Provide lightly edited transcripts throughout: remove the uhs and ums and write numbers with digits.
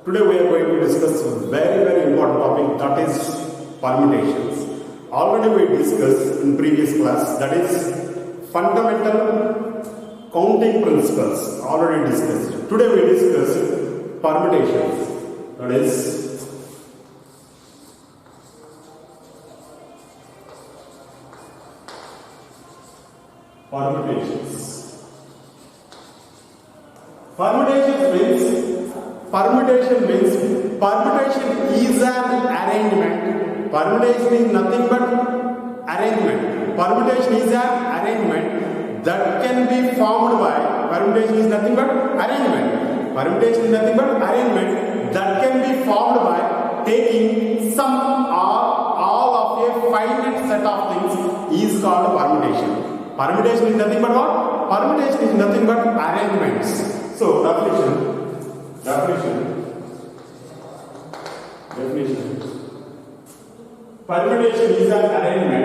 Today we are going to discuss a very important topic, that is permutations. Already we discussed in previous class, that is fundamental counting principles, already discussed. Today we discuss permutations, that is permutations. Permutation means permutation is an arrangement. Permutation is nothing but arrangement. Permutation is an arrangement that can be formed by. Permutation is nothing but arrangement. Permutation is nothing but arrangement that can be formed by taking some or all of a finite set of things is called permutation. Permutation is nothing but what? Permutation is nothing but arrangements. So definition. Permutation is an arrangement.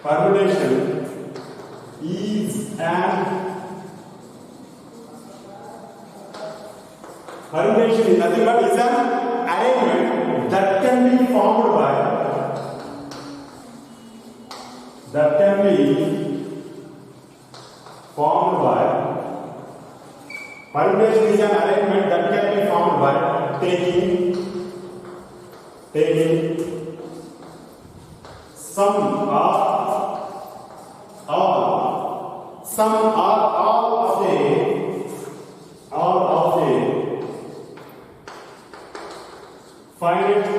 Permutation is nothing but is an arrangement that can be formed by. Permutation is an arrangement that can be formed by taking some or all of a finite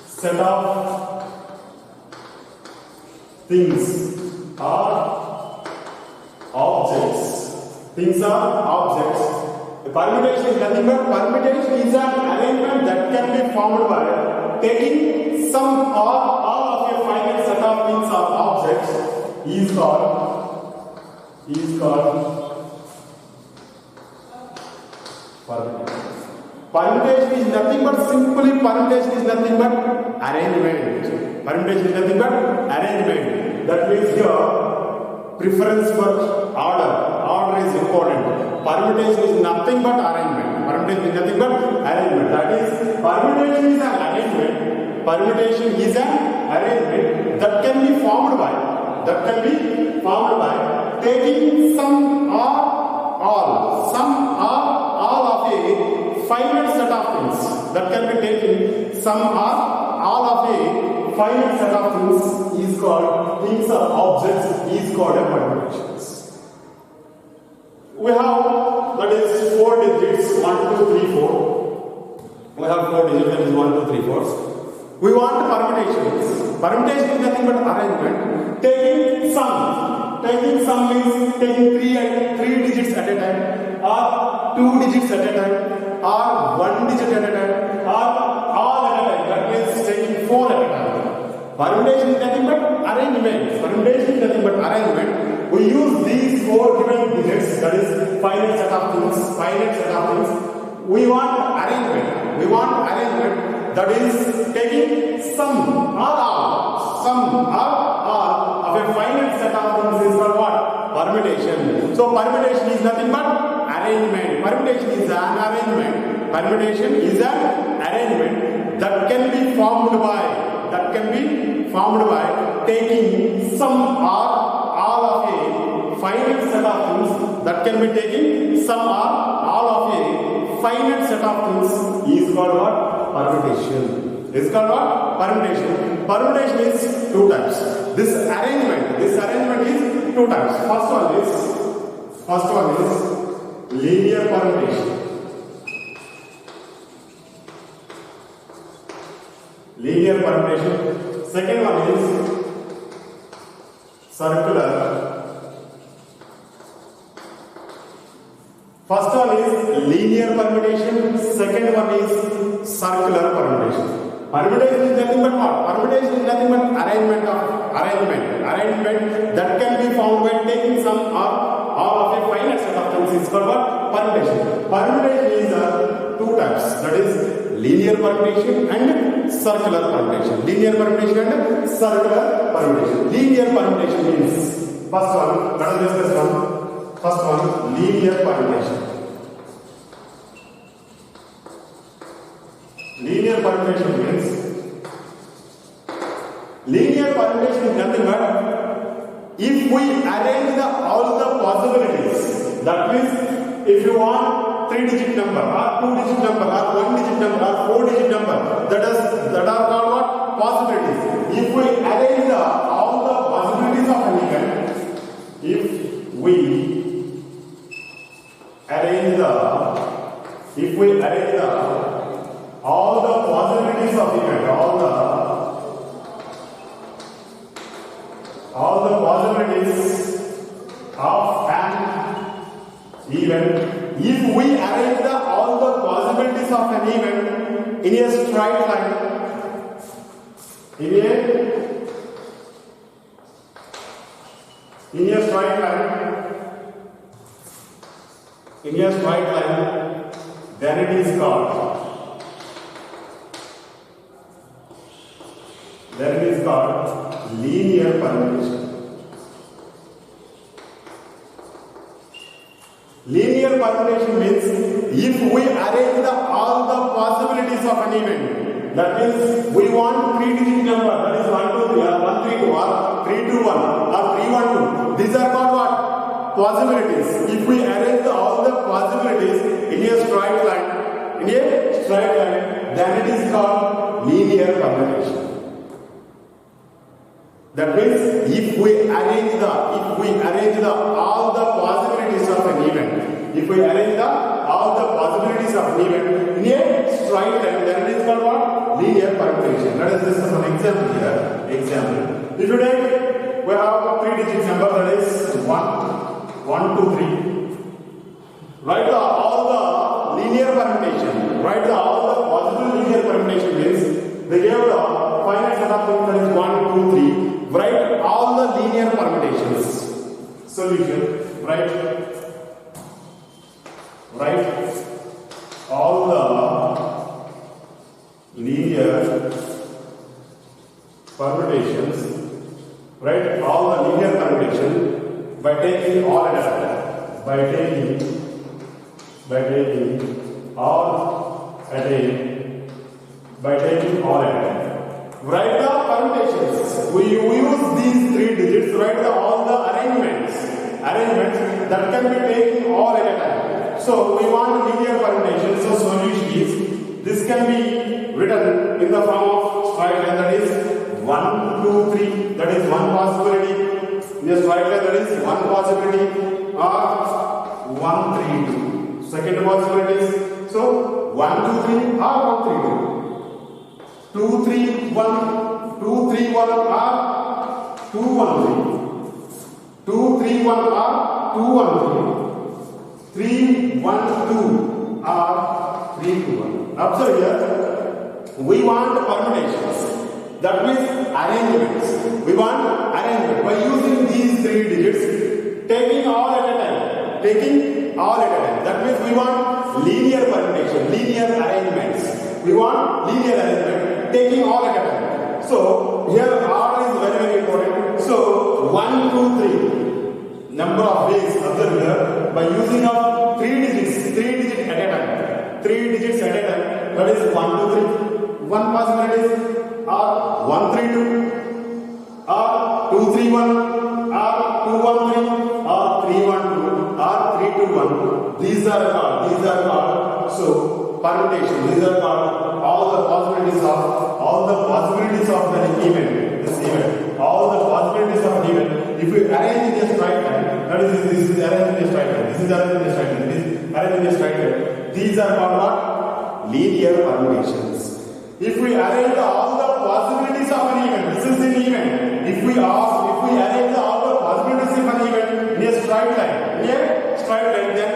set of things or objects. Things are objects. The permutation is nothing but permutation is an arrangement that can be formed by taking some or all of a finite set of things or objects is called permutation. Permutation is nothing but simply permutation is nothing but arrangement. Permutation is nothing but arrangement. That means your preference for order. Order is important. Permutation is nothing but arrangement. Permutation is nothing but arrangement. That is, permutation is an arrangement. Permutation is an arrangement that can be formed by taking some or all of a finite set of things. That can be taken some or all of a finite set of things is called things or objects is called a permutations. We have, that is 4 digits, 1, 2, 3, 4. We have 4 digits, that is 1, 2, 3, 4. We want permutations. Permutation is nothing but arrangement. Taking some means taking 3 digits at a time, or 2 digits at a time, or 1 digit at a time, or all at a time. That means taking 4 at a time. Permutation is nothing but arrangement. Permutation is nothing but arrangement. We use these 4 given digits, that is finite set of things. We want arrangement. That is taking some or all of a finite set of things is called what? Permutation. So permutation is nothing but arrangement. Permutation is an arrangement. Permutation is an arrangement that can be formed by taking some or all of a finite set of things. That can be taken some or all of a finite set of things is called what? Permutation. Is called what? Permutation. Permutation is 2 types. This arrangement is 2 types. First one is linear permutation. Second one is circular. First one is linear permutation. Second one is circular permutation. Permutation is nothing but what? Permutation is nothing but arrangement that can be found by taking some or all of a finite set of things is called what? Permutation. Permutation is 2 types. That is linear permutation and circular permutation. Linear permutation and circular permutation. Linear permutation means first one, let us discuss one. First one, linear permutation. Linear permutation means nothing but if we arrange all the possibilities. That means if you want 3-digit number or 2-digit number or 1-digit number or 4-digit number, that are called what? Possibilities. If we arrange all the possibilities of an event, if we arrange all the possibilities of event, all the possibilities of an event, if we arrange all the possibilities of an event in a straight line, in a straight line, then it is called linear permutation. Linear permutation means if we arrange all the possibilities of an event, that means we want 3-digit number, that is 1, 2, 3 or 1, 3, 2 or 3, 2, 1 or 3, 1, 2. These are called what? Possibilities. If we arrange all the possibilities in a straight line, then it is called linear permutation. That means if we arrange all the possibilities of an event, in a straight line, then it is called what? Linear permutation. Let us discuss an example here. If you take, we have 3-digit number, that is 1, 2, 3. Write all the linear permutation. Write all the possible linear permutation means they gave the finite set of things, that is 1, 2, 3. Write all the linear permutations. Solution. Write all the linear permutations. Write all the linear permutation by taking all at a time. By taking all at a time. Write the permutations. We use these 3 digits. Write all the arrangements that can be taken all at a time. So we want linear permutation. So solution is this can be written in the form of straight line, that is 1, 2, 3. That is one possibility. In a straight line, that is one possibility. Or 1, 3, 2. Second possibility is so 1, 2, 3 or 1, 3, 2. 2, 3, 1, 2, 3, 1 or 2, 1, 3. 2, 3, 1 or 2, 1, 3. 3, 1, 2 or 3, 2, 1. Observe here, we want permutations. That means arrangements. We want arrangement by using these 3 digits, taking all at a time. That means we want linear permutation, linear arrangements. We want linear arrangement, taking all at a time. So here order is very, very important. So 1, 2, 3. Number of ways, observe here, by using of 3 digits at a time. 3 digits at a time. That is 1, 2, 3. One possibility is 1, 3, 2 or 2, 3, 1 or 2, 1, 3 or 3, 1, 2 or 3, 2, 1. These are called so permutation. These are called all the possibilities of an event. This event, all the possibilities of an event. If we arrange in a straight line, that is this is arranged in a straight line. This is arranged in a straight line. This is arranged in a straight line. These are called what? Linear permutations. If we arrange all the possibilities of an event, this is an event. If we arrange all the possibilities of an event in a straight line, then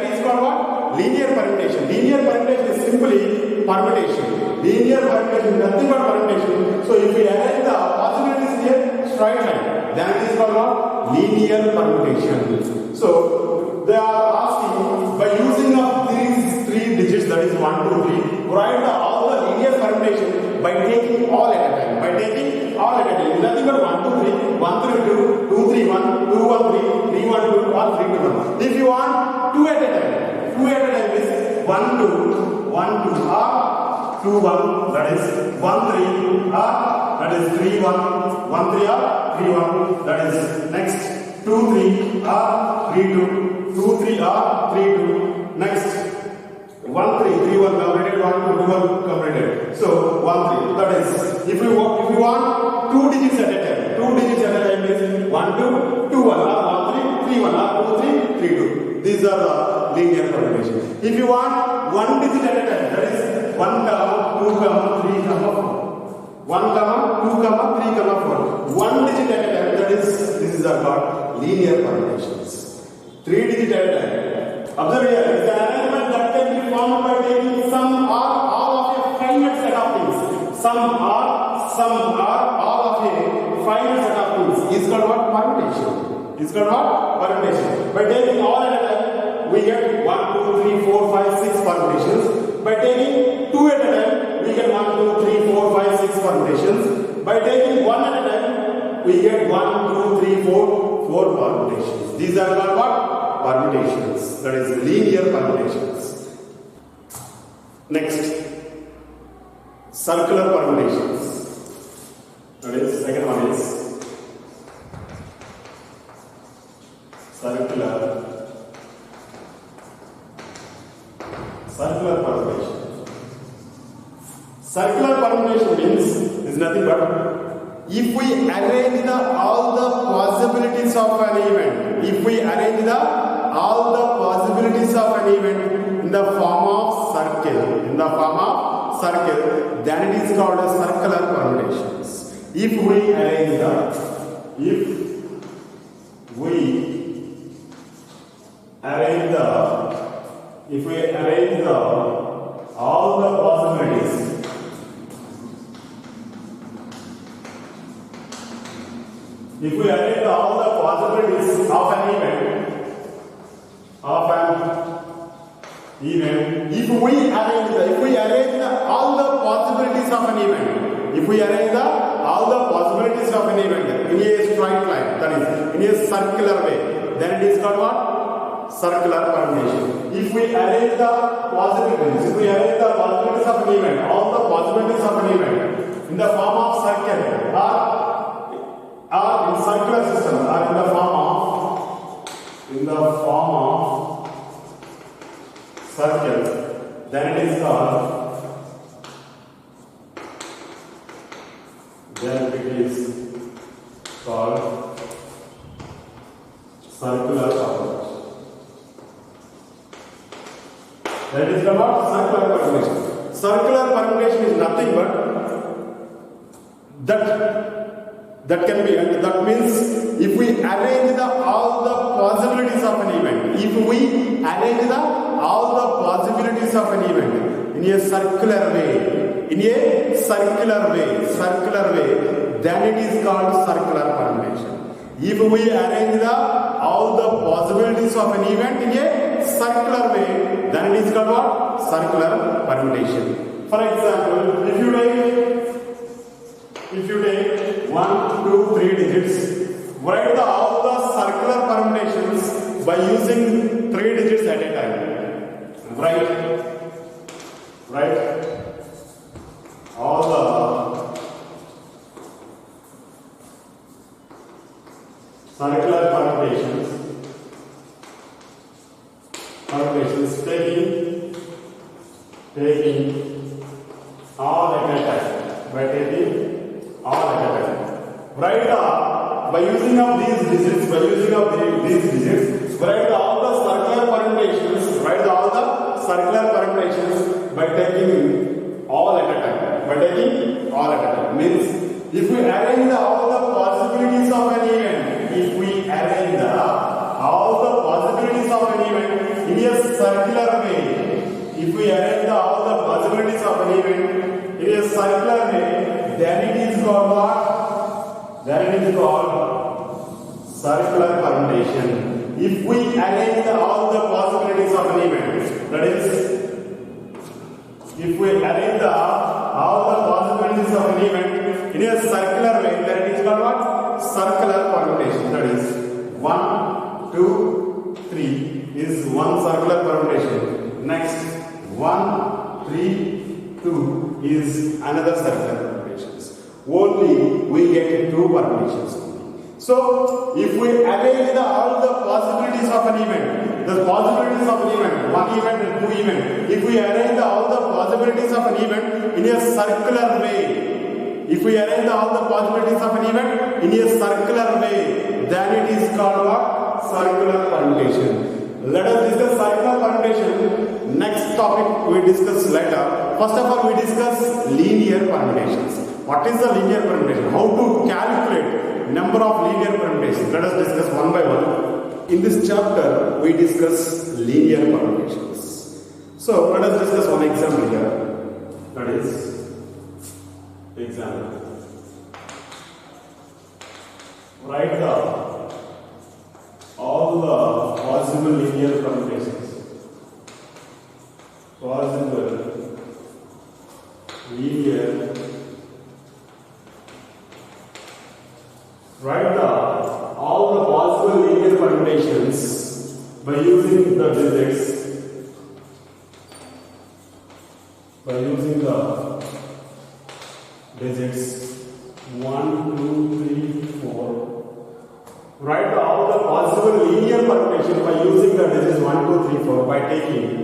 it is called what? Linear permutation. Linear permutation is simply permutation. Linear permutation is nothing but permutation. So if we arrange the possibilities in a straight line, then it is called what? Linear permutation. So they are asking by using of these 3 digits, that is 1, 2, 3, write all the linear permutation by taking all at a time. Nothing but 1, 2, 3, 1, 3, 2, 2, 3, 1, 2, 1, 3, 3, 1, 2, or 3 to 1. If you want 2 at a time, 2 at a time is 1 2, 1 2 or 2 1, that is 1 3 or that is 3 1, 1 3 or 3 1, that is next 2 3 or 3 2, 2 3 or 3 2, next 1 3 3 1 completed, 1 2 2 1 completed. So 1 3, that is if you want 2 digits at a time, 2 digits at a time is 1 2 2 1 or 1 3 3 1 or 2 3 3 2. These are the linear permutations. If you want 1 digit at a time, that is 1 comma 2 comma 3 comma 4. 1 comma 2 comma 3 comma 4. 1 digit at a time, that is this is called linear permutations. 3 digit at a time. Observe here, it is an arrangement that can be formed by taking some or all of a finite set of things. Some or all of a finite set of things is called what? Permutation. Is called what? Permutation. By taking all at a time, we get 1 2 3 4 5 6 permutations. By taking 2 at a time, we get 1 2 3 4 5 6 permutations. By taking 1 at a time, we get 1 2 3 4 permutations. These are called what? Permutations. That is linear permutations. Next, circular permutations. That is second one is circular permutation. Circular permutation means is nothing but if we arrange all the possibilities of an event, if we arrange all the possibilities of an event in the form of circle, then it is called as circular permutations. If we arrange all the possibilities of an event, if we arrange all the possibilities of an event, in a straight line, that is in a circular way, then it is called what? Circular permutation. If we arrange the possibilities, of an event, all the possibilities of an event in the form of circle or in circular system or in the form of circle, then it is called circular permutation. That is called circular permutation. Circular permutation is nothing but that can be, that means if we arrange all the possibilities of an event, in a circular way, then it is called circular permutation. If we arrange all the possibilities of an event in a circular way, then it is called what? Circular permutation. For example, if you take 1 2 3 digits, write all the circular permutations by using 3 digits at a time. Write all the circular permutations taking all at a time. Write by using of these digits, write all the circular permutations. By taking all at a time. Means if we arrange all the possibilities of an event, in a circular way, then it is called what? Circular permutation. If we arrange all the possibilities of an event, that is, if we arrange all the possibilities of an event in a circular way, then it is called what? Circular permutation. That is 1 2 another circular permutations. Only we get two permutations. So, if we arrange all the possibilities of an event, the possibilities of an event, one event and two events, if we arrange all the possibilities of an event in a circular way, if we arrange all the possibilities of an event in a circular way, then it is called what? Circular permutation. Let us discuss circular permutation. Next topic we discuss later. First of all, we discuss linear permutations. What is the linear permutation? How to calculate number of linear permutations? Let us discuss one by one. In this chapter, we discuss linear permutations. So, let us discuss one example here. That is, example. Write all the possible linear permutations. Possible linear. Write all the possible linear permutations by using the digits. By using the digits 1, 2, 3, 4. Write all the possible linear permutation by using the digits 1, 2, 3, 4 by taking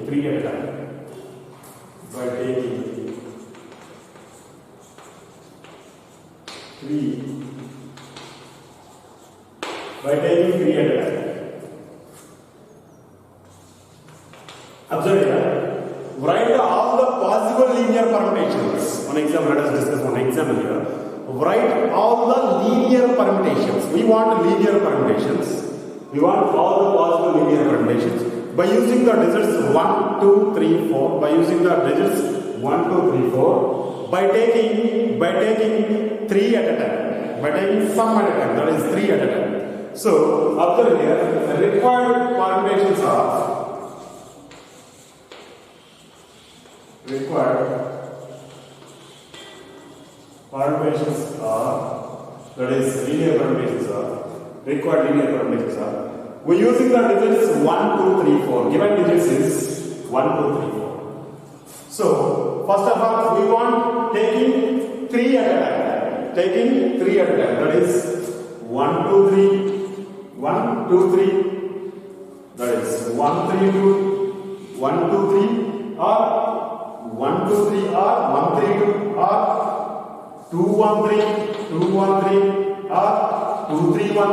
3 at a time. By taking 3. By taking 3 at a time. Observe here. Write all the possible linear permutations. One example, let us discuss one example here. Write all the linear permutations. We want linear permutations. We want all the possible linear permutations. By using the digits 1, 2, 3, 4. By using the digits 1, 2, 3, 4. By taking 3 at a time. By taking some at a time. That is 3 at a time. So, observe here. The required permutations are that is linear permutations are required linear permutations are. We are using the digits 1, 2, 3, 4. Given digits is 1, 2, 3, 4. So, first of all, we want taking 3 at a time. Taking 3 at a time. That is 1, 2, 3. 1, 2, 3. That is 1, 3, 2. 1, 2, 3. Or 1, 2, 3. Or 1, 3, 2. Or 2, 1, 3. 2, 1, 3. Or 2, 3, 1.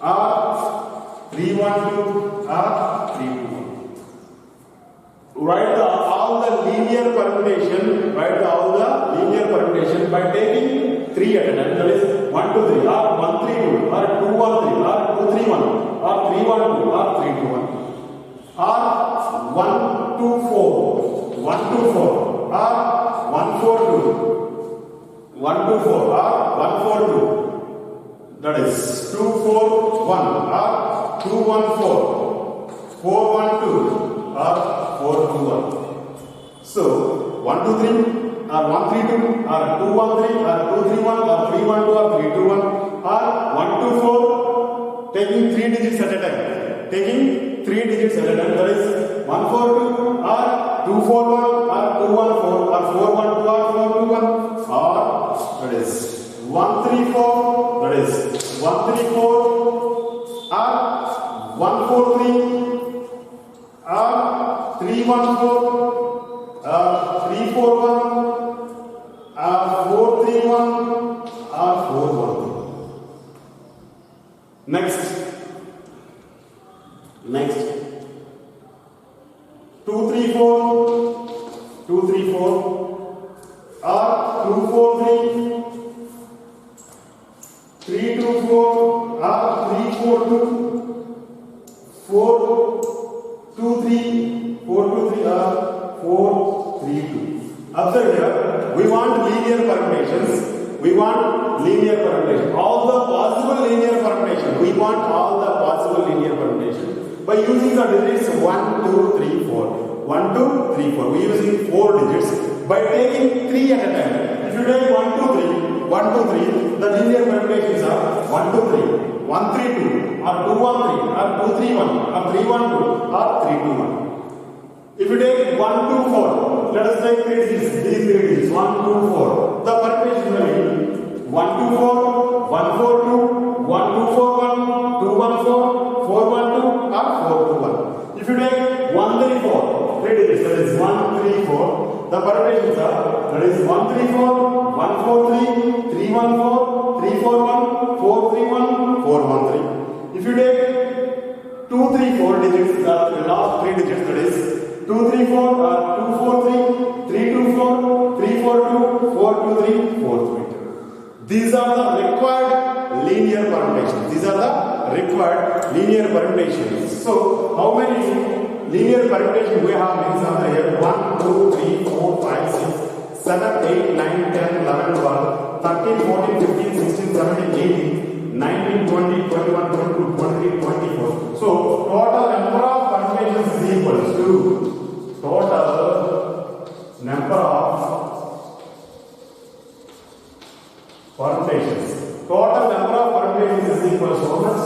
Or 3, 1, 2. Or 3, 2, 1. Write all the linear permutation. Write all the linear permutation by taking 3 at a time. That is 1, 2, 3. Or 1, 3, 2. Or 2, 1, 3. Or 2, 3, 1. Or 3, 1, 2. Or 3, 2, 1. Or 1, 2, 4. 1, 2, 4. Or 1, 4, 2. 1, 2, 4. Or 1, 4, 2. That is 2, 4, 1. Or 2, 1, 4. 4, 1, 2. Or 4, 2, 1. So 1, 2, 3. Or 1, 3, 2. Or 2, 1, 3. Or 2, 3, 1. Or 3, 1, 2. Or 3, 2, 1. Or 1, 2, 4. Taking 3 digits at a time. Taking 3 digits at a time. That is 1, 4, 2. Or 2, 4, 1. Or 2, 1, 4. Or 4, 1, 2. Or 4, 2, 1. Or that is 1, 3, 4. That is 1, 3, 4. Or 1, 4, 3. Or 3, 1, 4. 3, 4, 1. 4, 3, 1. 4, 1. Next. 2, 3, 4. 2, 3, 4. Or 2, 4, 3. 3, 2, 4. Or 3, 4, 2. 4, 2, 3. 4, 2, 3. Or 4, 3, 2. Observe here. We want linear permutations. We want linear permutation. All the possible linear permutation. We want all the possible linear permutation by using the digits 1, 2, 3, 4. 1, 2, 3, 4. We are using 4 digits by taking 3 at a time. If you take 1, 2, 3, 1, 2, 3, the linear permutations are 1, 2, 3, 1, 3, 2, or 2, 1, 3, or 2, 3, 1, or 3, 1, 2, or 3, 2, 1. If you take 1, 2, 4, let us take these 3 digits 1, 2, 4. The permutation will be 1, 2, 4, 1, 4, 2, 1, 2, 4, 1, 2, 1, 4, 4, 1, 2, or 4, 2, 1. If you take 1, 3, 4, 3 digits, that is 1, 3, 4. The permutations are, that is 1, 3, 4, 1, 4, 3, 3, 1, 4, 3, 4, 1, 4, 3, 1, 4, 1, 3. If you take 2, 3, 4 digits, the last 3 digits, that is 2, 3, 4, 2, 4, 3, 3, 2, 4, 3, 4, 2, 4, 2, 3, 4, 3, 2. These are the required linear permutations. These are the required linear permutations. So, how many linear permutations we have means are here? 1, 2, 3, 4, 5, 6, 7, 8, 9, 10, 11, 12, 13, 14, 15, 16, 17, 18, 19, 20, 21, 22, 23, 24. So, total number of permutations is equal to total number of permutations. Total number of permutations is equal to how much?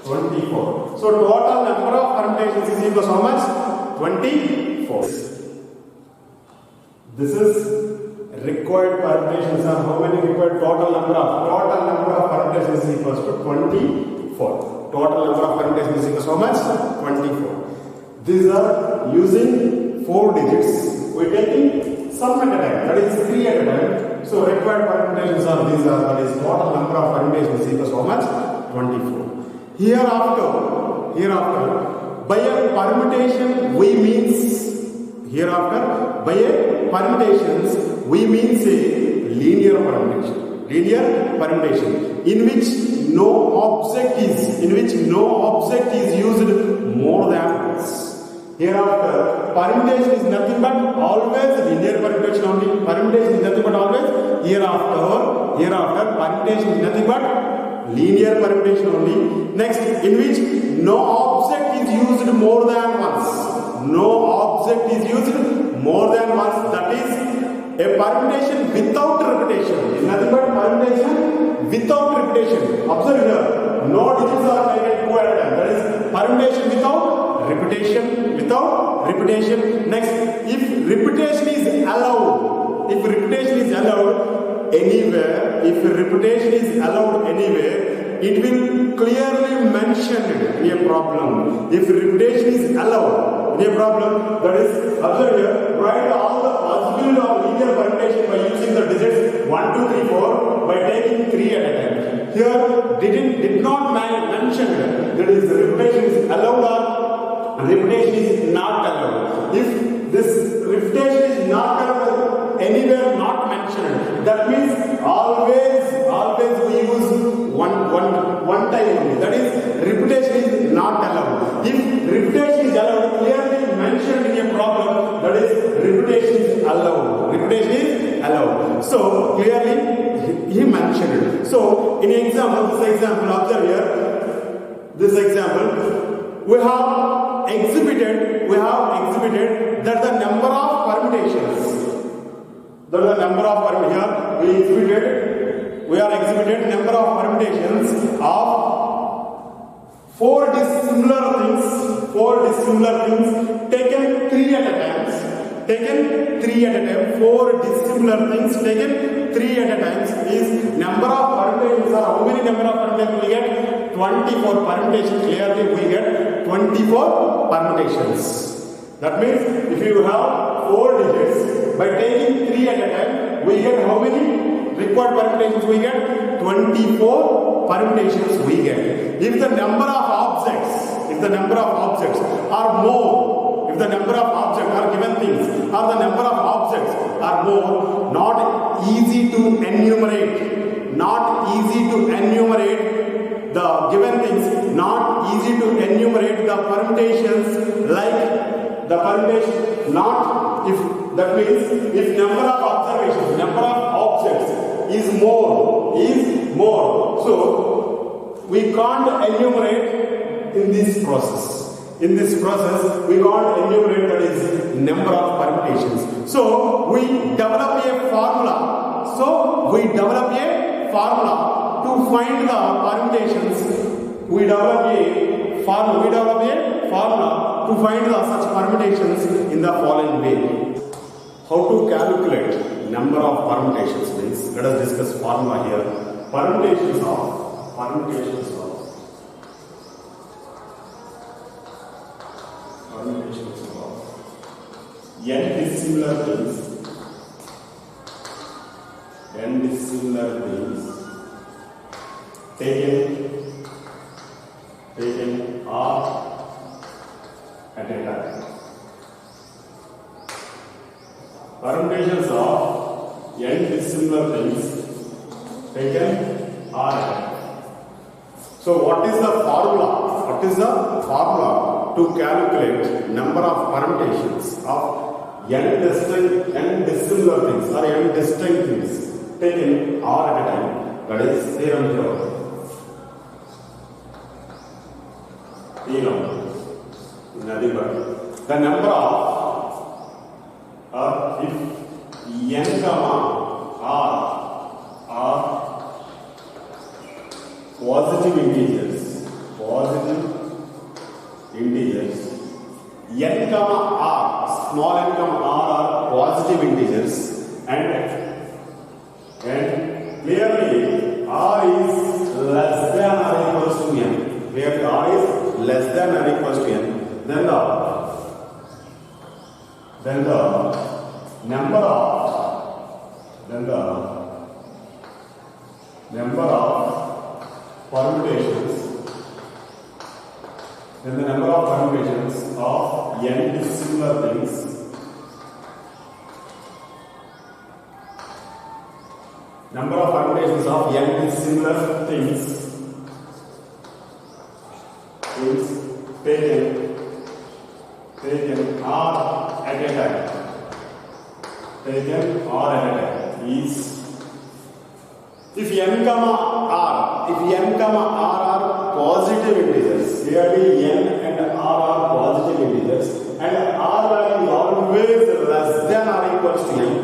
24. So, total number of permutations is equal to how much? 24. This is required permutations are how many required total number of permutations is equals to 24. Total number of permutations is equals to how much? 24. These are using 4 digits. We are taking sum at a time, that is 3 at a time. So required permutations are these are, that is total number of permutations is equals to how much? 24. Hereafter, by a permutation we means hereafter by a permutations we means a linear permutation in which no object is used more than once. Hereafter, permutation is nothing but always linear permutation only. Permutation is nothing but always. Hereafter, permutation is nothing but linear permutation only. Next, in which no object is used more than once. No object is used more than once. That is a permutation without repetition. Is nothing but permutation without repetition. Observe here. No digits are taken 2 at a time. That is permutation without repetition. Next, if repetition is allowed anywhere, it will clearly mention in a problem. If repetition is allowed in a problem, that is, observe here, write all the possibility of linear permutation by using the digits 1, 2, 3, 4 by taking 3 at a time. Here, did not mention that is repetition is allowed or repetition is not allowed. If this repetition is not allowed anywhere not mentioned, that means always we use one time only. That is repetition is not allowed. If repetition is allowed, clearly mentioned in a problem, that is repetition is allowed. So clearly he mentioned it. So in this example, observe here. This example, we have exhibited that the number of permutations. We are exhibited number of permutations of 4 dissimilar things taken 3 at a time. 4 dissimilar things taken 3 at a time is number of permutations are how many number of permutations we get? 24 permutations. Clearly we get 24 permutations. That means if you have 4 digits, by taking 3 at a time, we get how many required permutations we get? 24 permutations we get. If the number of objects are more, if the number of objects are given things, or the number of objects are more, not easy to enumerate the given things, not easy to enumerate the permutations like the permutation, not if that means if number of objects is more, so we can't enumerate in this process. We can't enumerate that is number of permutations. So we develop a formula. To find the permutations. We develop a formula to find the such permutations in the following way. How to calculate number of permutations means, let us discuss formula here. Permutations of n dissimilar things taken R at a time. Permutations of n dissimilar things taken R at a time. So what is the formula? What is the formula to calculate number of permutations of n dissimilar things or n distinct things taken R at a time? That is theorem here. Nothing but the number of if n comma R are positive integers, n comma R, small n comma R are positive integers, and clearly R is less than or equals to n. Clearly R is less than or equals to n. Then the number of permutations of n dissimilar things taken R at a time is, if n comma R are positive integers, clearly n and R are positive integers, and R value is always less than or equals to n.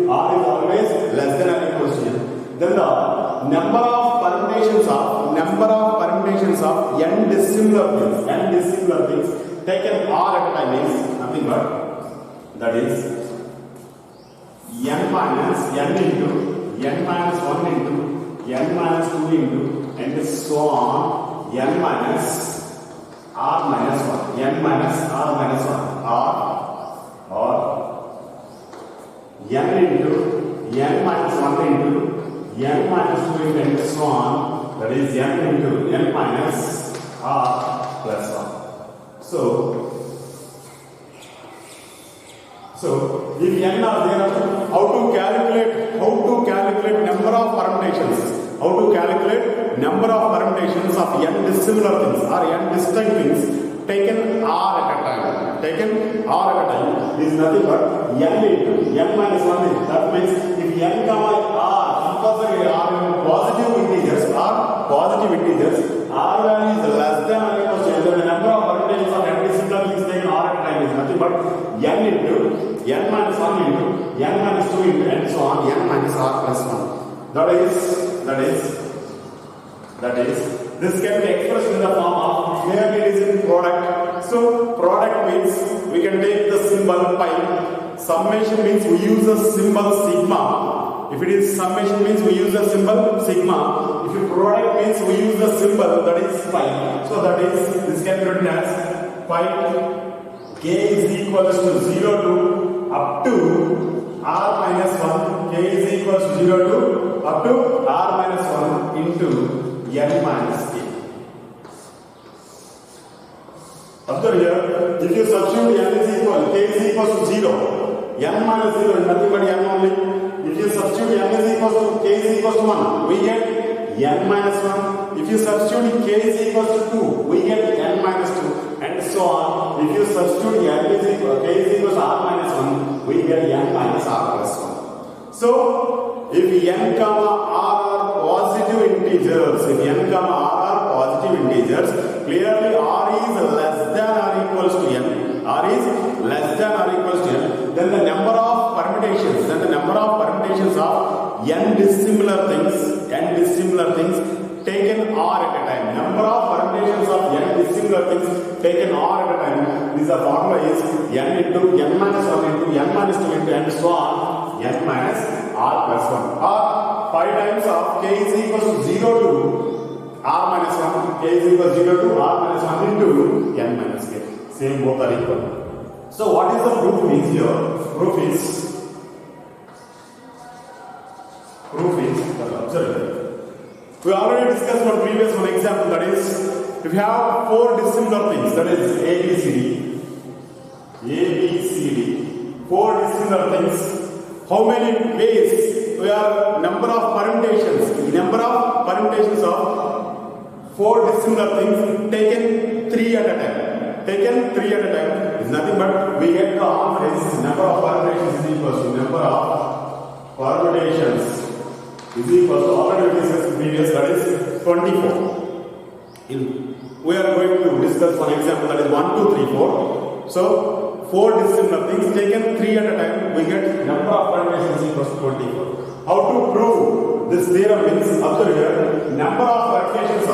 R is always less than or equals to n. Then the number of permutations of n dissimilar things taken R at a time is nothing but, that is n minus n into n minus 1 into n minus 2 into and so on n minus R minus 1, n minus R minus 1, or n into n minus 1 into n minus 2 into and so on, that is n into n minus R plus 1. So if n are there, how to calculate number of permutations? How to calculate number of permutations of n dissimilar things or n distinct things taken R at a time? Taken R at a time is nothing but n into n minus 1. That means if n comma R, compulsory R in positive integers, R value is less than or equal to n. The number of permutations of n dissimilar things taken R at a time is nothing but n into n minus 1 into n minus 2 into and so on n minus R plus 1. That is, this can be expressed in the form of, clearly it is in product. So product means we can take the symbol pi. Summation means we use the symbol sigma. If it is summation means we use the symbol sigma. If product means we use the symbol that is pi. So that is, this can be written as pi k is equals to 0 to up to R minus 1. K is equals to 0 to up to R minus 1 into n minus k. Observe here, if you substitute n is equal, k is equals to 0, n minus 0 is nothing but n only. If you substitute n is equals to, k is equals to 1, we get n minus 1. If you substitute k is equals to 2, we get n minus 2, and so on. If you substitute n is equal, k is equals to R minus 1, we get n minus R plus 1. So, if n comma R are positive integers, clearly R is less than or equals to n. Then the number of permutations of n dissimilar things taken R at a time. Number of permutations of n dissimilar things taken R at a time Since the formula is n into n minus 1 into n minus 2 into and so on, n minus r plus 1. Or 5 times of k is equals to 0 to r minus 1. K is equals to 0 to r minus 1 into n minus k. Same, both are equal. So what is the proof means here? Proof is observe. We already discussed one previous one example, that is, if you have 4 dissimilar things, that is A, B, C, D, 4 dissimilar things, how many ways we have number of permutations of 4 dissimilar things taken 3 at a time. Is nothing but we get the answer is number of permutations is equal to number of permutations is equal to, already discussed previous, that is 24. We are going to discuss one example, that is 1, 2, 3, 4. So 4 dissimilar things taken 3 at a time, we get number of permutations is equal to 24. How to prove this theorem means, observe here, number of permutations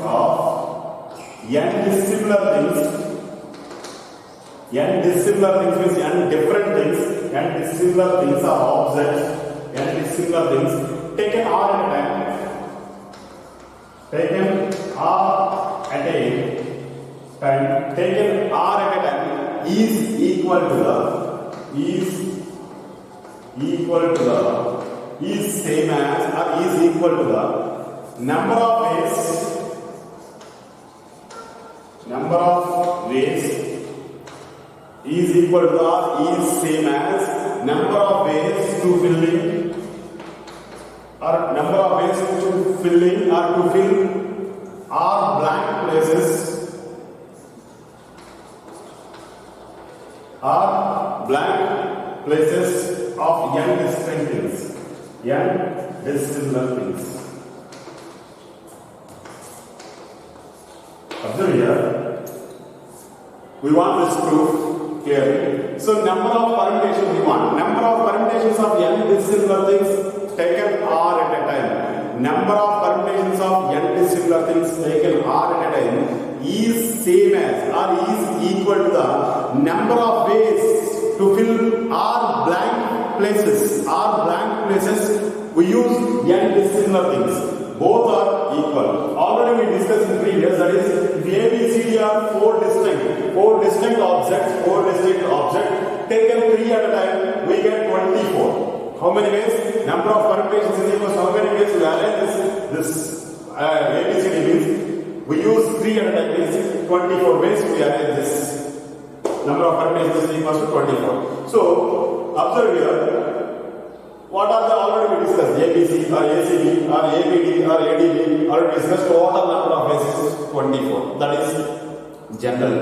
of n dissimilar things means n different things, n dissimilar things are objects, n dissimilar things taken r at a time, taken r at a time is equal to the same as or is equal to the number of ways is equal to or is same as number of ways to fill in or number of ways to fill in or to fill r blank places of n distinct things, n dissimilar things. Observe here, we want this proof clearly. So number of permutations we want. Number of permutations of n dissimilar things taken r at a time. Number of permutations of n dissimilar things taken r at a time is same as or is equal to the number of ways to fill r blank places. We use n dissimilar things. Both are equal. Already we discussed in previous, that is, if A, B, C, D are 4 distinct objects, taken 3 at a time, we get 24. How many ways? Number of permutations is equal to how many ways we arrange this A, B, C, D means we use 3 at a time, means 24 ways we arrange this. Number of permutations is equal to 24. So, observe here, what are the already we discussed? ABC or ACB or ABD or ADB already discussed. What are the number of ways? 24. That is general.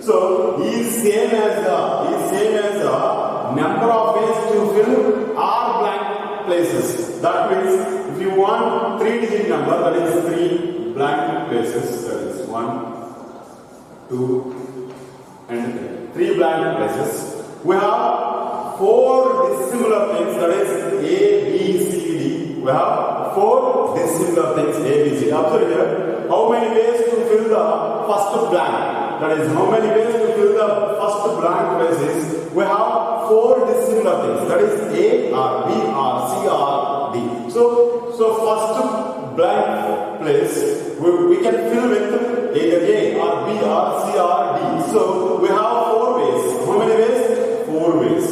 So is same as the number of ways to fill r blank places. That means if you want 3-digit number, that is 3 blank places. That is 1, 2, and 3 blank places. We have 4 dissimilar things, that is A, B, C, D. We have 4 dissimilar things A, B, C. Observe here, how many ways to fill the first blank? That is, how many ways to fill the first blank places? We have 4 dissimilar things, that is A or B or C or D. So first blank place we can fill with either A or B or C or D. So we have 4 ways. How many ways? 4 ways.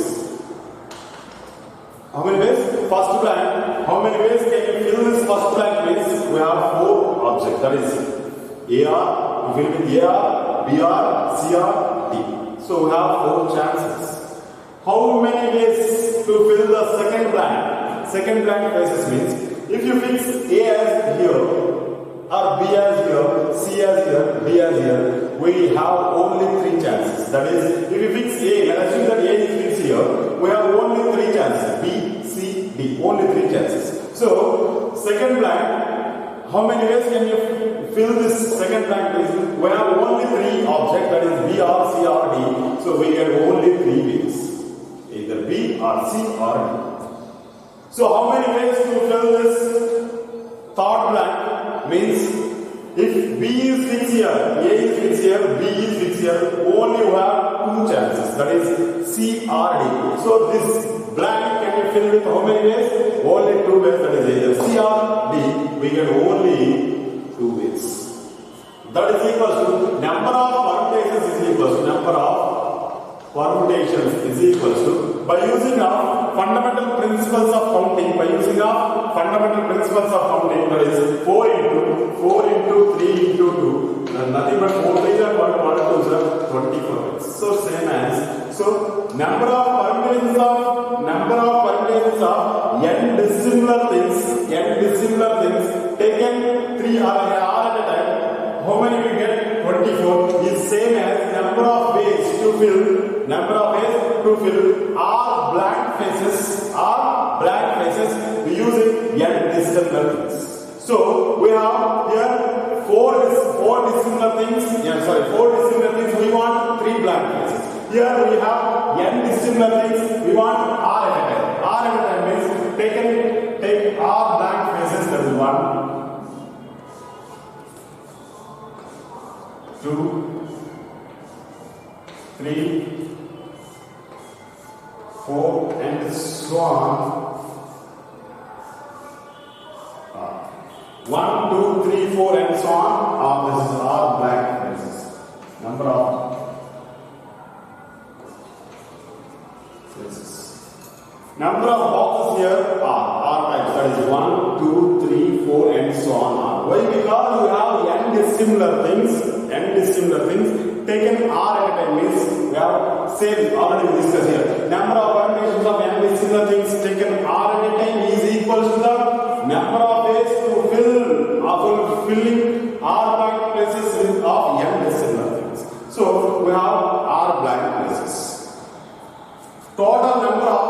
How many ways? First blank. How many ways can you fill this first blank place? We have 4 objects. That is AR, we fill with AR, BR, CR, D. So we have 4 chances. How many ways to fill the second blank? Second blank places means if you fix A as here, or B as here, C as here, D as here, we have only 3 chances. That is, if you fix A, let's assume that A is fixed here, we have only 3 chances. B, C, D, only 3 chances. So, second blank, how many ways can you fill this second blank place? We have only 3 objects, that is B, R, C, or D. So, we get only 3 ways. Either B, or C, or D. So, how many ways to fill this B is fixed here, A is fixed here, B is fixed here. Only you have two chances, that is C or D. So this blank can be filled with how many ways? Only two ways, that is either C or D. We get only two ways. That is equal to number of permutations is equal to number of permutations is equal to, by using our fundamental principles of counting, that is 4 into 3 into 2, nothing but 4 3 and 1 2 is 24. So same as, so number of permutations of n dissimilar things taken 3 or at a time. How many we get? 24 is same as number of ways to fill r blank faces using n dissimilar things. So we have here four dissimilar things. We want 3 blank faces. Here we have n dissimilar things. We want r at a time. R at a time means take r blank faces. That is 1, 2, 3, 4, and so on. 1, 2, 3, 4, and so on. This is all blank faces. Number of faces. Number of boxes here are types. That is 1, 2, 3, 4, and so on. Why? Because you have n dissimilar things. Taken r at a time means we have same already discussed here. Number of permutations of n dissimilar things taken r at a time is equal to the number of ways to filling r blank places of n dissimilar things. So we have r blank places. Total number of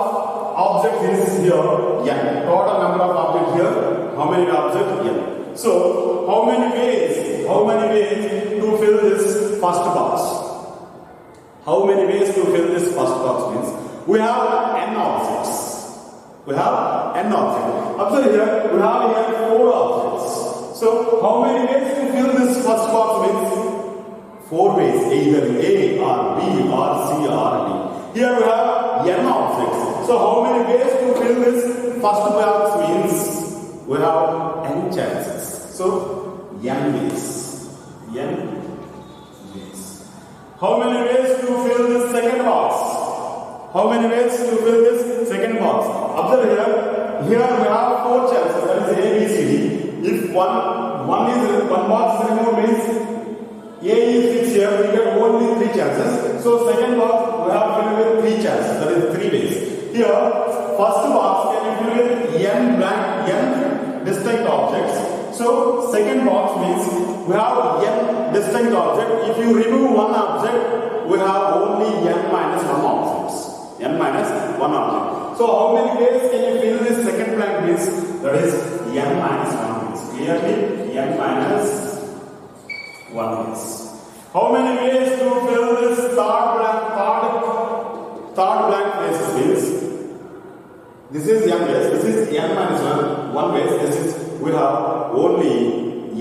objects is here n. Total number of objects here. How many objects? N. So how many ways to fill this first box? How many ways to fill this first box means we have n objects. Observe here, we have here 4 objects. So how many ways to fill this first box means 4 ways, either A or B or C or D. Here we have n objects. So how many ways to fill this first box means we have n chances. So n ways. How many ways to fill this second box? Observe here we have 4 chances, that is A, B, C, D. If one box is removed means A is fixed here, we get only 3 chances. So second box we have filled with 3 chances, that is 3 ways. Here first box can be filled with n distinct objects. So second box means we have n distinct object. If you remove one object, we have only n minus 1 objects. So how many ways can you fill this second blank means? That is n minus 1 ways. Clearly n minus 1 ways. How many ways to fill this third blank places means? This is n ways. This is n minus 1 ways. This is we have only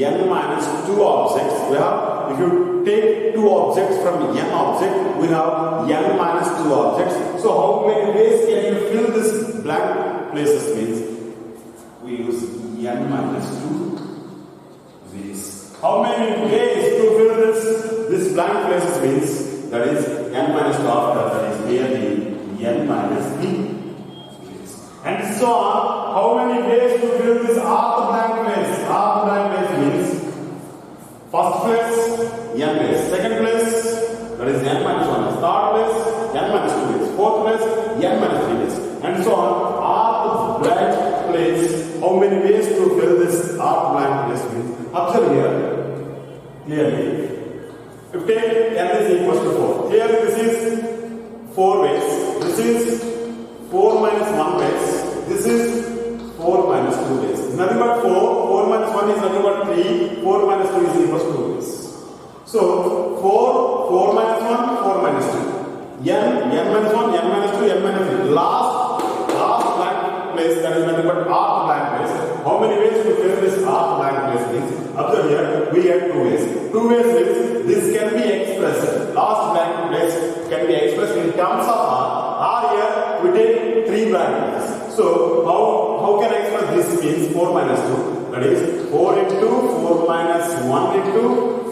n minus 2 objects. We have, if you take 2 objects from n object, we have n minus 2 objects. So how many ways can you fill this blank places means we use n minus 2 ways. How many ways to fill this blank places means that is n minus 2 after, that is merely n minus 3. And so on. How many ways to fill this rth blank place? Rth blank place means first place n ways, second place that is n minus 1 ways, third place n minus 2 ways, fourth place n minus 3 ways, and so on. Rth blank place. How many ways to fill this rth blank place means? Observe here clearly. If take n is equals to 4. Here this is 4 ways. This is 4 minus 1 ways. This is 4 minus 2 ways. Nothing but 4. 4 minus 1 is nothing but 3. 4 minus 2 is equals to 2 ways. So 4 minus 1, 4 minus 2. n minus 1, n minus 2, n minus 3. Last blank place, that is nothing but rth blank place. How many ways to fill this R blank place means? Observe here, we have two ways. Two ways means this can be expressed. Last blank place can be expressed in terms of R. R here we take three blank places. So how can I express this means 4 minus 2? That is 4 into 4 minus 1 into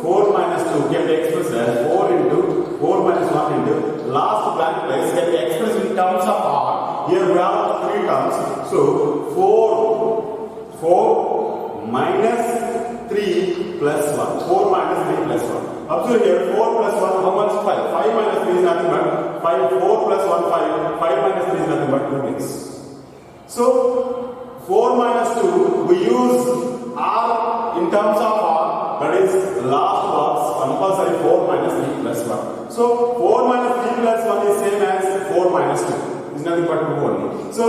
4 minus 2 can be expressed as 4 into 4 minus 1 into last blank place can be expressed in terms of R. Here we have three terms. So 4 minus 3 plus 1. 4 minus 3 plus 1. Observe here 4 plus 1 how much? 5. 5 minus 3 is nothing but 5. 4 plus 1 5. 5 minus 3 is nothing but 2 means. So 4 minus 2 we use R in terms of R, that is last box compulsory 4 minus 3 plus 1. So 4 minus 3 plus 1 is same as 4 minus 2. It's nothing but 2 only. So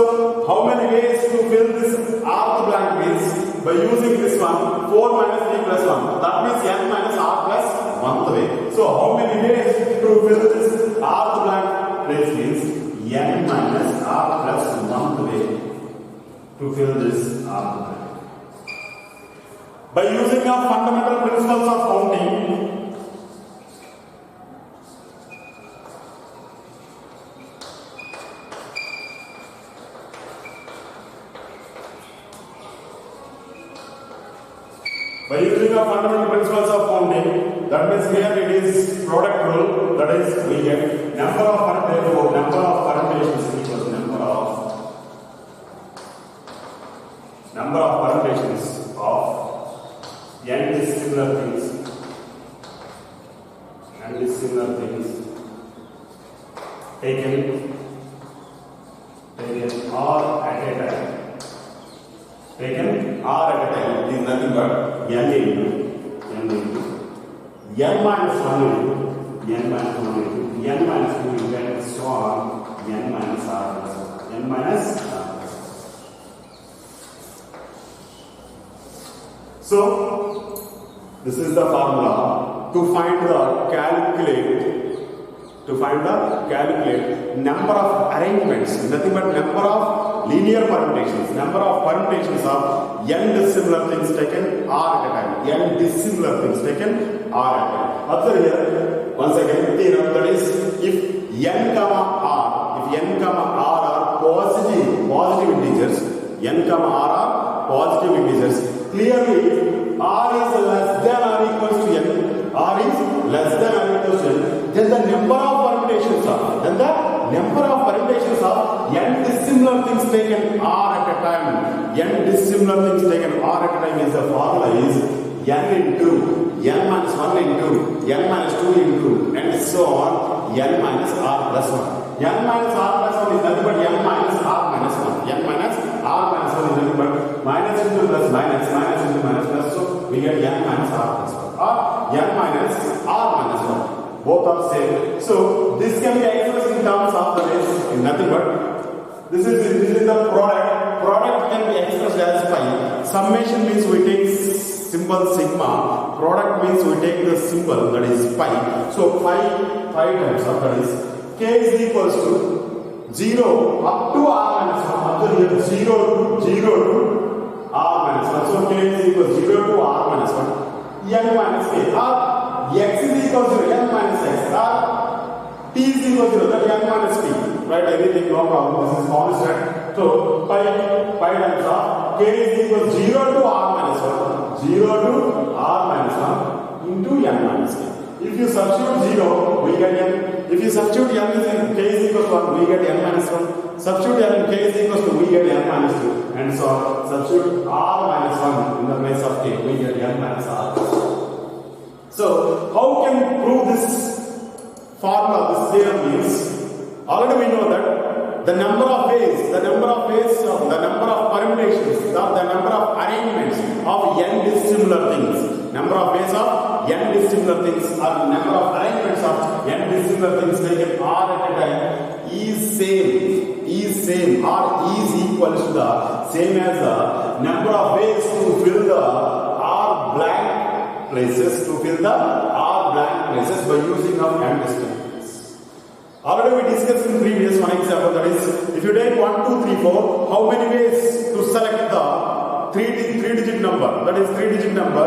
how many ways to fill this R blank means by using this one 4 minus 3 plus 1. That means n minus R plus 1th way. So how many ways to fill this R blank place means n minus R plus 1th way to fill this R blank. By using our fundamental principles of counting, that means here it is product rule, that is we get number of permutations equals number of permutations of n dissimilar things taken R at a time. Taken R at a time is nothing but n into n minus 1 into n minus 1 into n minus 2 into and so on n minus R plus 1. N minus R plus 1. So this is the formula to find the calculate number of arrangements, nothing but number of linear permutations, number of permutations of n dissimilar things taken R at a time. N dissimilar things taken R at a time. Observe here once again theorem, that is if n comma R are positive integers, n comma R are positive integers, clearly R is less than or equals to n, R is less than or equals to n, then the number of permutations of n dissimilar things taken R at a time. N dissimilar things taken R at a time is the formula is n into n minus 1 into n minus 2 into and so on n minus R plus 1. N minus R plus 1 is nothing but n minus R minus 1. N minus R minus 1 is nothing but minus into plus minus into minus plus, so we get n minus R plus 1 or n minus R minus 1. Both are same. So this can be expressed in terms of the base in nothing but this is the product. Product can be expressed as pi. Summation means we take symbol sigma. Product means we take the symbol that is pi. So pi times of that is k is equals to 0 up to R minus 1. After here 0 to R minus 1. So k is equals 0 to R minus 1. N minus k. Or x is equals to n minus x. Or t is equals to that n minus t. Right? Everything no problem. This is constant. So pi times of k is equals 0 to R minus 1. 0 to R minus 1 into n minus k. If you substitute 0, we get n. If you substitute n is k is equals to 1, we get n minus 1. Substitute n k is equals to, we get n minus 2. And so substitute R minus 1 in the place of k, we get n minus R. So how can we prove this formula, this theorem means, already we know that the number of ways, the number of permutations, or the number of arrangements of n dissimilar things, number of ways of n dissimilar things, or number of arrangements of n dissimilar things taken R at a time is same or is equal to the same as the number of ways to fill the R blank places, by using of n dissimilar. Already we discussed in previous one example, that is if you take 1, 2, 3, 4, how many ways to select the three-digit number. That is three-digit number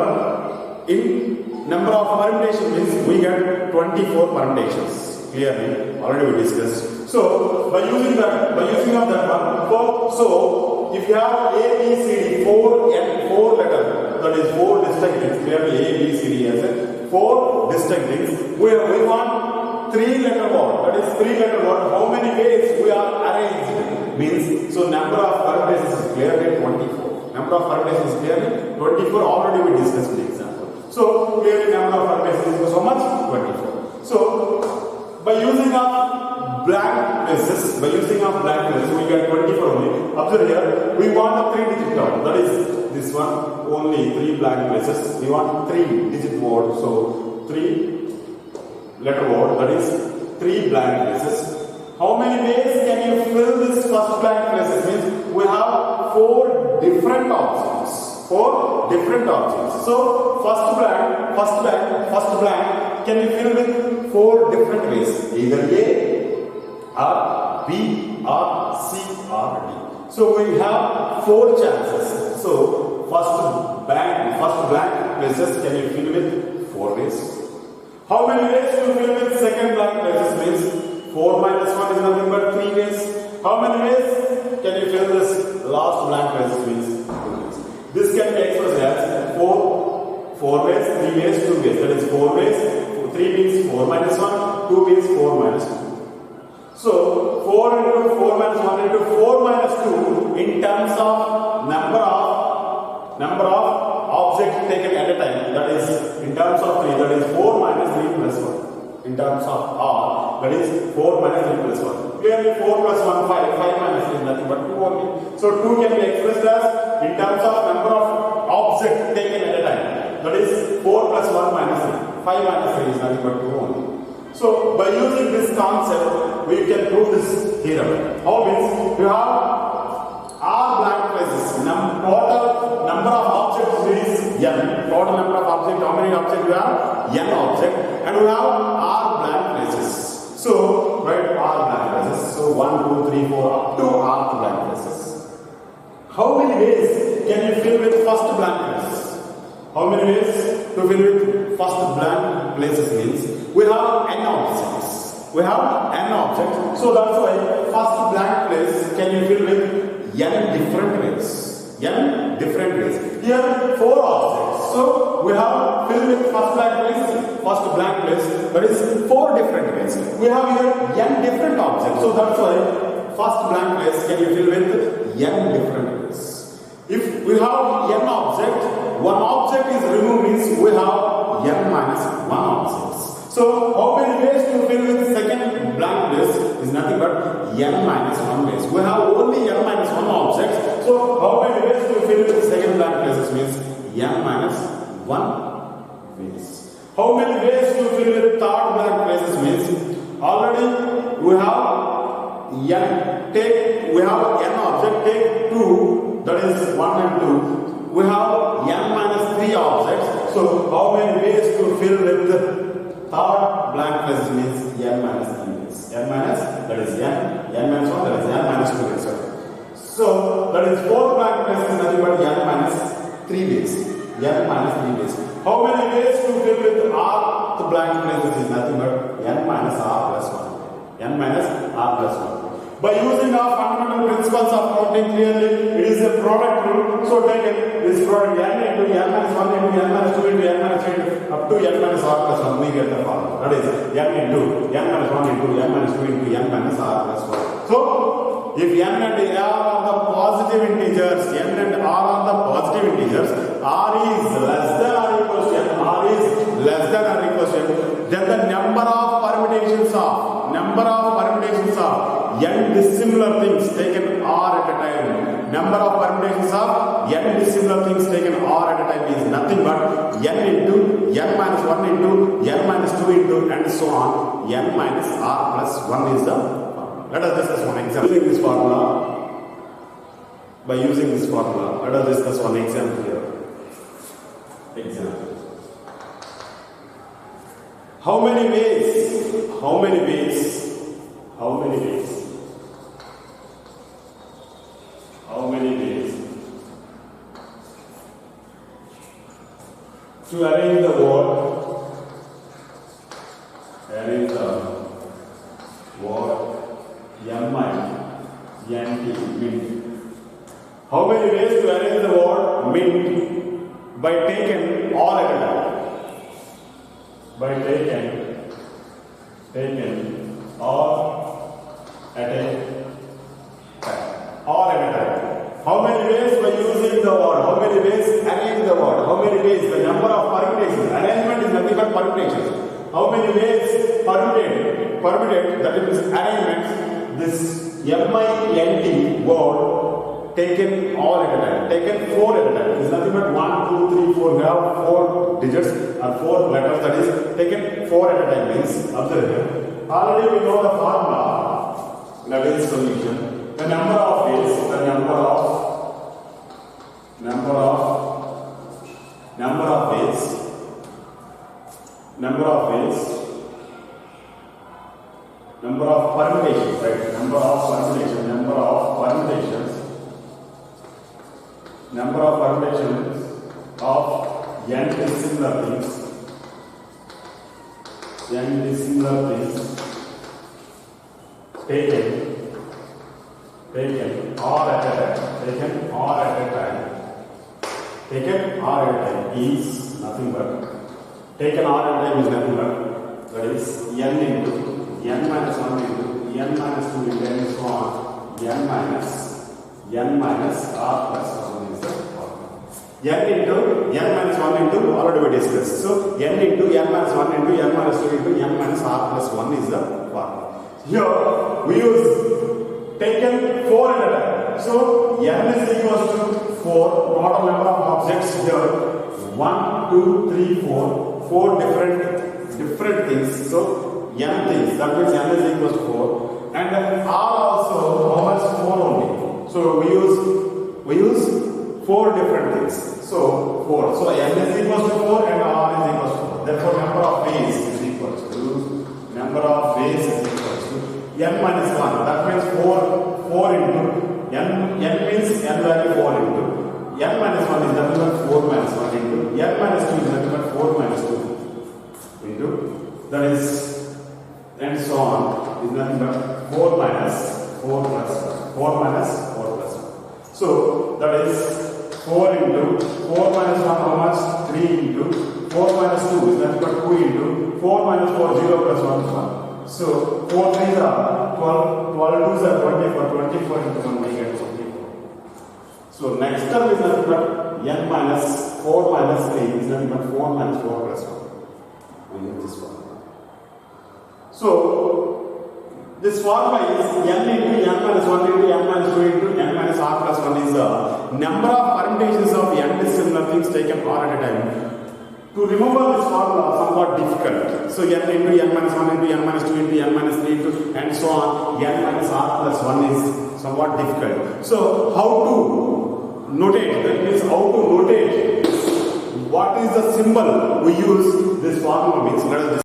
in number of permutation means we get 24 permutations. Clearly, already we discussed. So by using of that one, so if you have A, B, C, D, four letters, that is four distinct things. Clearly, A, B, C, D has four distinct things. We want three-letter word. That is three-letter word. How many ways we are arranged? Means so number of permutations is clearly 24. Number of permutations is clearly 24. Already we discussed the example. So clearly number of permutations is so much 24. So by using of blank places, we get 24 only. Observe here, we want a three-digit term. That is this one, only three blank places. We want three-digit word. So three-letter word. That is three blank places. How many ways can you fill this first blank places? Means we have four different options. So first blank can you fill with four different ways, either A or B or C or D. So we have four chances. So first blank places can you fill with four ways. How many ways to fill with second blank places? Means 4 minus 1 is nothing but 3 ways. How many ways can you fill this last blank places? Means 2 ways. This can be expressed as 4 ways, 3 ways, 2 ways. That is 4 ways. 3 means 4 minus 1, 2 means 4 minus 2. So 4 into 4 minus 1 into 4 minus 2 in terms of number of objects taken at a time. That is in terms of 3. That is 4 minus 3 plus 1. In terms of R, that is 4 minus 3 plus 1. Clearly 4 plus 1, 5. 5 minus 3 is nothing but 2 only. So 2 can be expressed as in terms of number of objects taken at a time. That is 4 plus 1 minus 3. 5 minus 3 is nothing but 2 only. So by using this concept, we can prove this theorem. How means you have R blank places. Total number of objects is n. Total number of objects. How many objects we have? N object. And we have R blank places. So write R blank places. So 1, 2, 3, 4 up to R blank places. How many ways can you fill with first blank place? How many ways to fill with first blank places means we have n objects. So that's why first blank place can you fill with n different ways. Here 4 objects. So we have filled with first blank place. That is 4 different ways. We have here n different objects. So that's why first blank place can you fill with n different ways. If we have n object, one object is removed means we have n minus 1 objects. So how many ways to fill with second blank place is nothing but n minus 1 ways. We have only n minus 1 objects. So how many ways to fill with second blank places means n minus 1 ways. How many ways to fill with third blank places means already we have n object, take 2, that is 1 and 2. We have n minus 3 objects. So how many ways to fill with the third blank places means n minus 3 ways. N minus, that is n minus 1, that is n minus 2 ways. So that is fourth blank place is nothing but n minus 3 ways. How many ways to fill with r the blank places is nothing but n minus r plus 1. By using our fundamental principles of counting, clearly it is a product rule. So take this product n into n minus 1 into n minus 2 into n minus 3 up to n minus r plus 1. We get the formula. That is n into n minus 1 into n minus 2 into n minus r plus 1. So if n and r are the positive integers, r is less than or equals to n, then the number of permutations of n dissimilar things taken r at a time. Number of permutations of n dissimilar things taken r at a time is nothing but n into n minus 1 into n minus 2 into and so on. N minus r plus 1 is the formula. Let us discuss one example. By using this formula, let us discuss one example here. How many to arrange the word M-I-N-T, mint. How many ways to arrange the word mint? By taking all at a time. By taking all at a time. All at a time. How many ways by using the word? How many ways arrange the word? How many ways? The number of permutations. Arrangement is nothing but permutations. How many ways permutate, that is arrangements, this M-I-N-T word taken all at a time, taken 4 at a time. It is nothing but 1, 2, 3, 4. We have 4 digits or 4 letters, that is taken 4 at a time means, observe here. Already we know the formula, that is solution. The number of ways, the number of ways number of permutations, right? Number of permutations of n dissimilar things taken all at a time is nothing but that is n into n minus 1 into n minus 2 into and so on n minus r plus 1 is the formula. N into n minus 1 into already we discussed. So n into n minus 1 into n minus 2 into n minus r plus 1 is the formula. Here we use taken 4 at a time. So n is equals to 4. Total number of objects here 1, 2, 3, 4. 4 different things. So n things. That means n is equals to 4. And then r also how much? 4 only. So we use 4 different things. So 4. So n is equals to 4 and r is equals to 4. Therefore number of ways is equals to n minus 1. That means 4 into n means n value 4 into n minus 1 is nothing but 4 minus 1 into n minus 2 is nothing but 4 minus 2 into, that is, and so on, is nothing but 4 minus 4 plus 1. 4 minus 4 plus 1. So that is 4 into 4 minus 1 how much? 3 into 4 minus 2 is nothing but 2 into 4 minus 4 0 plus 1 is 1. So 4 3s are 12, 12 2s are 24, 24 into 1 we get 24. So next term is nothing but n minus 4 minus 3 is nothing but 4 minus 4 plus 1. We use this formula. So this formula is n into n minus 1 into n minus 2 into n minus r plus 1 is the number of permutations of n dissimilar things taken all at a time. To remember this formula is somewhat difficult. So n into n minus 1 into n minus 2 into n minus 3 into and so on, n minus r plus 1 is somewhat difficult. So how to notate? That means how to notate what is the symbol we use this formula means. Let us